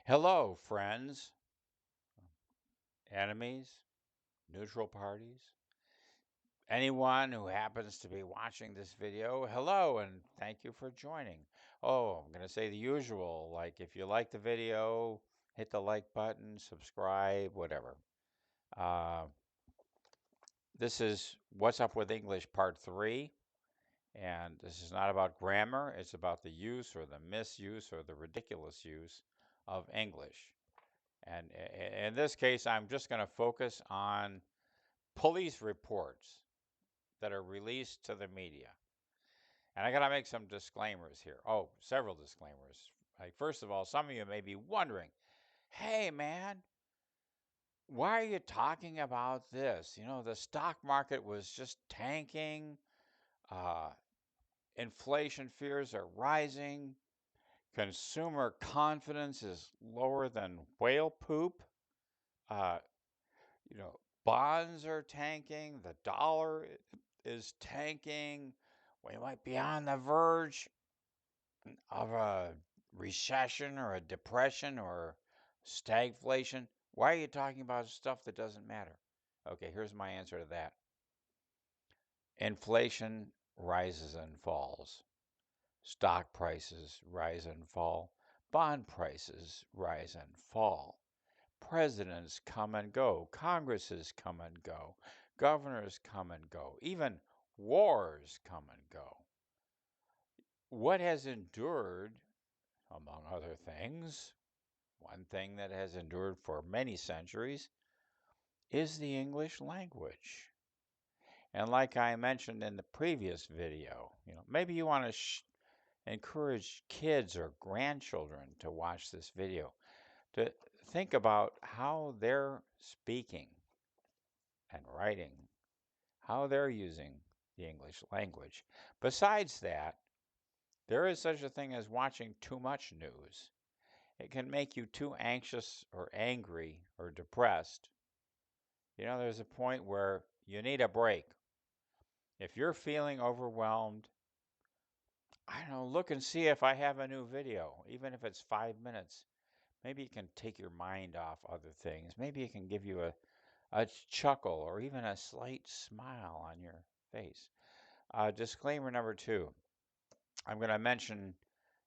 Hello, friends, enemies, neutral parties, anyone who happens to be watching this video. Hello, and thank you for joining. Oh, I'm going to say the usual, like if you like the video, hit the like button, subscribe, whatever. Uh, this is What's Up with English Part 3, and this is not about grammar. It's about the use or the misuse or the ridiculous use of English. And in this case, I'm just going to focus on police reports that are released to the media. And I got to make some disclaimers here. Oh, several disclaimers. Like, first of all, some of you may be wondering, hey, man, why are you talking about this? You know, the stock market was just tanking. Uh, Inflation fears are rising. Consumer confidence is lower than whale poop. Uh, Bonds are tanking. The dollar is tanking. We might be on the verge of a recession or a depression or stagflation. Why are you talking about stuff that doesn't matter? Okay, here's my answer to that. Inflation rises and falls. Stock prices rise and fall. Bond prices rise and fall. Presidents come and go. Congresses come and go. Governors come and go. Even wars come and go. What has endured, among other things, one thing that has endured for many centuries is the English language. And like I mentioned in the previous video, maybe you want to encourage kids or grandchildren to watch this video, to think about how they're speaking and writing, how they're using the English language. Besides that, there is such a thing as watching too much news. It can make you too anxious or angry or depressed. There's a point where you need a break. If you're feeling overwhelmed, I don't know, look and see if I have a new video, even if it's 5 minutes. Maybe it can take your mind off other things. Maybe it can give you a chuckle or even a slight smile on your face. Disclaimer number 2. I'm going to mention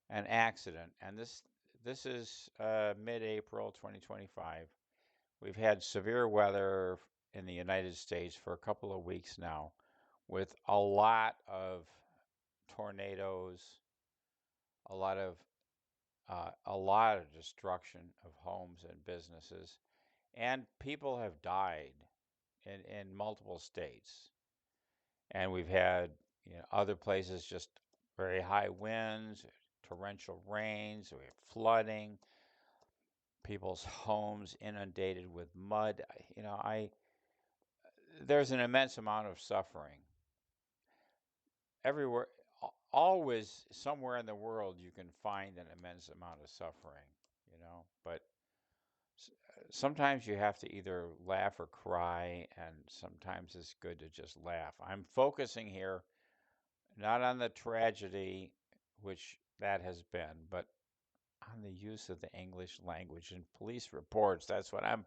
an accident, and this is mid-April 2025. We've had severe weather in the United States for a couple of weeks now, with tornadoes, a lot of a lot of destruction of homes and businesses, and people have died in multiple states. And we've had other places just very high winds, torrential rains, we have flooding, people's homes inundated with mud. There's an immense amount of suffering everywhere. Always somewhere in the world you can find an immense amount of suffering, but sometimes you have to either laugh or cry, and sometimes it's good to just laugh. I'm focusing here not on the tragedy, which that has been, but on the use of the English language in police reports. That's what I'm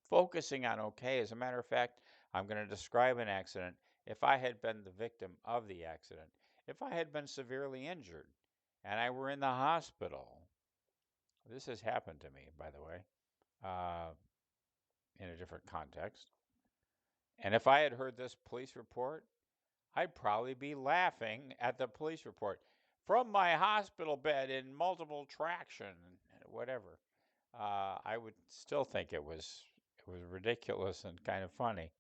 focusing on. Okay, as a matter of fact, I'm going to describe an accident. If I had been the victim of the accident, if I had been severely injured and I were in the hospital, this has happened to me, by the way, uh, in a different context. And if I had heard this police report, I'd probably be laughing at the police report from my hospital bed in multiple traction, whatever. I would still think it was ridiculous and kind of funny.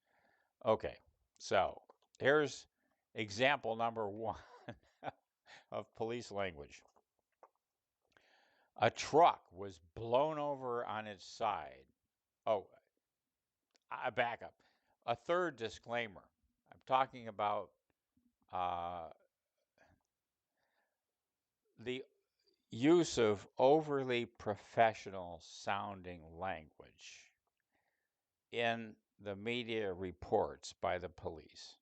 Okay, so here's example number 1 of police language. A truck was blown over on its side. Oh, I back up. A third disclaimer. I'm talking about uh, the use of overly professional sounding language in the media reports by the police.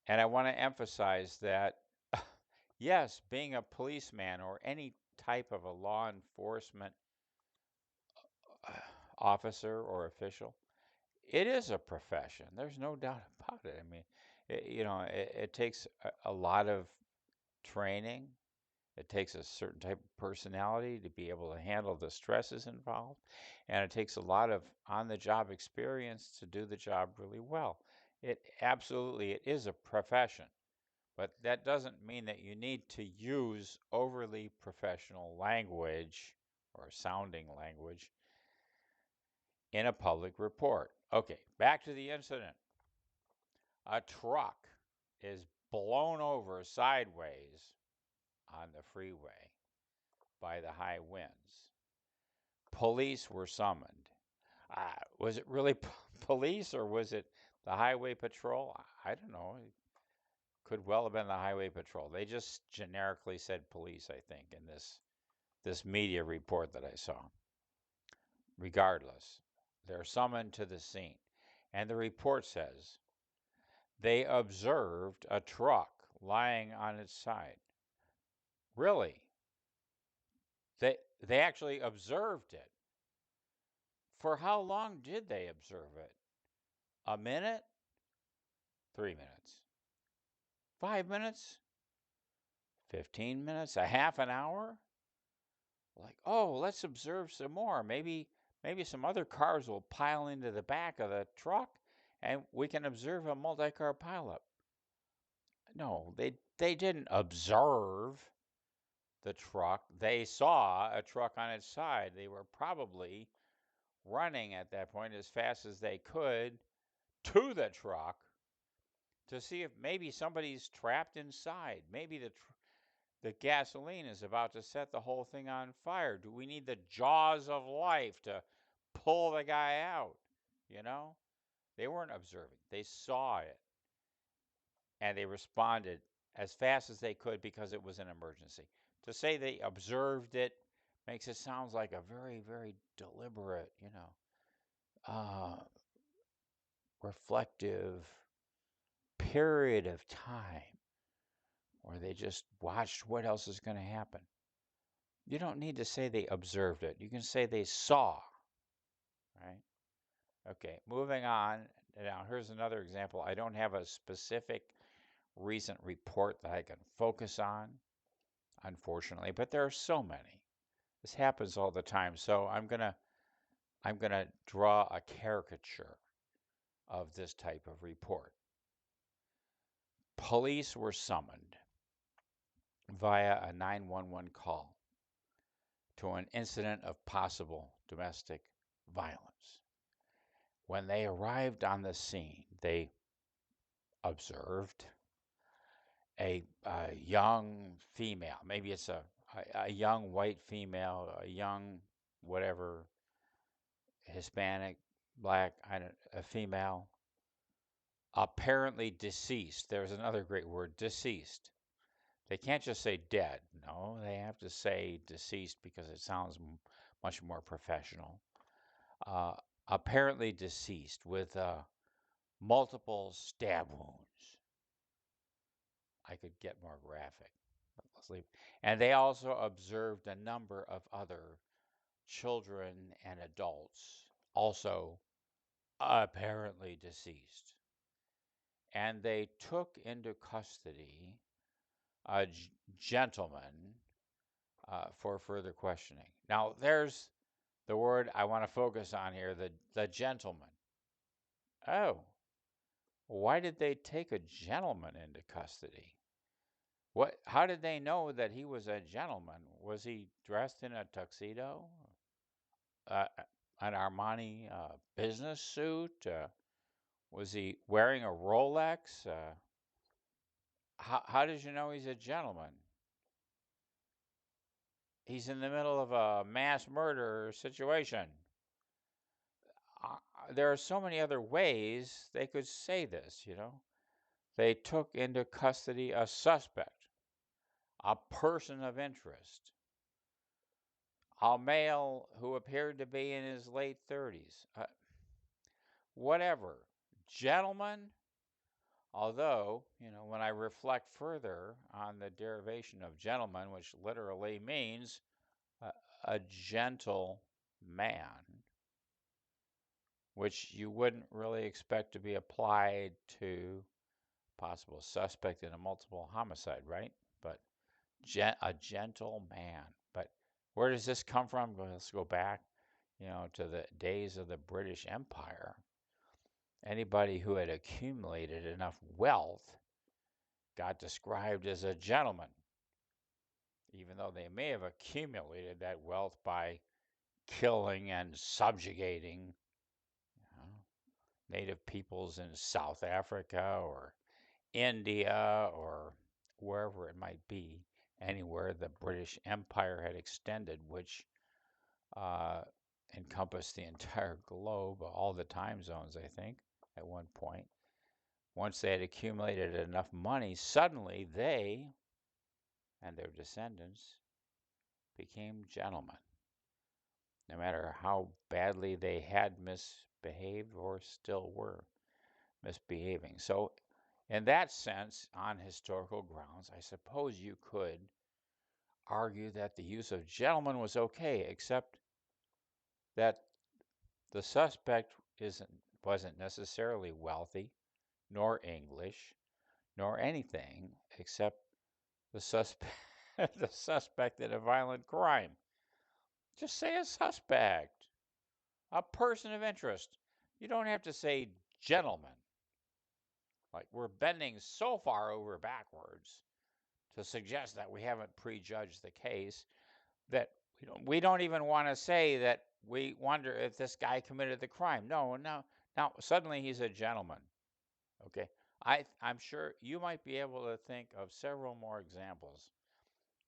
And I want to emphasize that, yes, being a policeman or any type of a law enforcement officer or official, it is a profession. There's no doubt about it. I mean, it takes a lot of training. It takes a certain type of personality to be able to handle the stresses involved, and it takes a lot of on-the-job experience to do the job really well. It is a profession, but that doesn't mean that you need to use overly professional language or sounding language in a public report. Okay, back to the incident. A truck is blown over sideways on the freeway by the high winds. Police were summoned. Was it really police or was it the highway patrol? I don't know. It could well have been the highway patrol. They just generically said police, I think, in this media report that I saw. Regardless, they're summoned to the scene. And the report says they observed a truck lying on its side. Really? They actually observed it. For how long did they observe it? A minute? 3 minutes? 5 minutes? 15 minutes? A half an hour? Like, oh, let's observe some more. Maybe some other cars will pile into the back of the truck and we can observe a multi-car pileup. No, they didn't observe the truck. They saw a truck on its side. They were probably running at that point as fast as they could to the truck to see if maybe somebody's trapped inside. Maybe the gasoline is about to set the whole thing on fire. Do we need the jaws of life to pull the guy out? You know? They weren't observing. They saw it and they responded as fast as they could because it was an emergency. To say they observed it makes it sound like a very, very deliberate, reflective period of time where they just watched what else is going to happen. You don't need to say they observed it. You can say they saw, right? Okay, moving on. Now, here's another example. I don't have a specific recent report that I can focus on, unfortunately, but there are so many. This happens all the time. So I'm gonna draw a caricature of this type of report. Police were summoned via a 911 call to an incident of possible domestic violence. When they arrived on the scene, they observed a young female. Maybe it's a young white female, a young whatever, Hispanic, black, a female, apparently deceased. There's another great word, deceased. They can't just say dead. No, they have to say deceased because it sounds much more professional. Uh, Apparently deceased with multiple stab wounds. I could get more graphic. Let's leave. And they also observed a number of other children and adults, also apparently deceased. And they took into custody a gentleman for further questioning. Now, there's the word I want to focus on here, the gentleman. Oh, why did they take a gentleman into custody? How did they know that he was a gentleman? Was he dressed in a tuxedo? Uh, an Armani business suit? Was he wearing a Rolex? How did you know he's a gentleman? He's in the middle of a mass murder situation. There are so many other ways they could say this, They took into custody a suspect, a person of interest, a male who appeared to be in his late 30s. Whatever. Gentlemen, although, when I reflect further on the derivation of gentleman, which literally means a gentle man, which you wouldn't really expect to be applied to possible suspect in a multiple homicide, right? But a gentle man. But where does this come from? Let's go back, to the days of the British Empire. Anybody who had accumulated enough wealth got described as a gentleman, even though they may have accumulated that wealth by killing and subjugating native peoples in South Africa or India or wherever it might be, anywhere the British Empire had extended, which uh, encompassed the entire globe, all the time zones, I think, at one point. Once they had accumulated enough money, suddenly they and their descendants became gentlemen, no matter how badly they had misbehaved or still were misbehaving. So, in that sense, on historical grounds, I suppose you could argue that the use of gentleman was okay, except that the suspect wasn't necessarily wealthy, nor English, nor anything except the suspect the suspect in a violent crime. Just say a suspect, a person of interest. You don't have to say gentleman. Like we're bending so far over backwards to suggest that we haven't prejudged the case that we don't even want to say that we wonder if this guy committed the crime. No, no. Now suddenly he's a gentleman. Okay. I'm sure you might be able to think of several more examples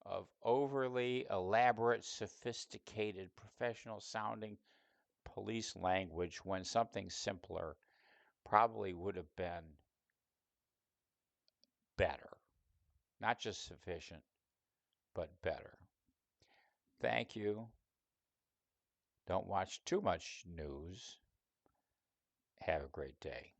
of overly elaborate, sophisticated, professional sounding police language when something simpler probably would have been better. Not just sufficient, but better. Thank you. Don't watch too much news. Have a great day.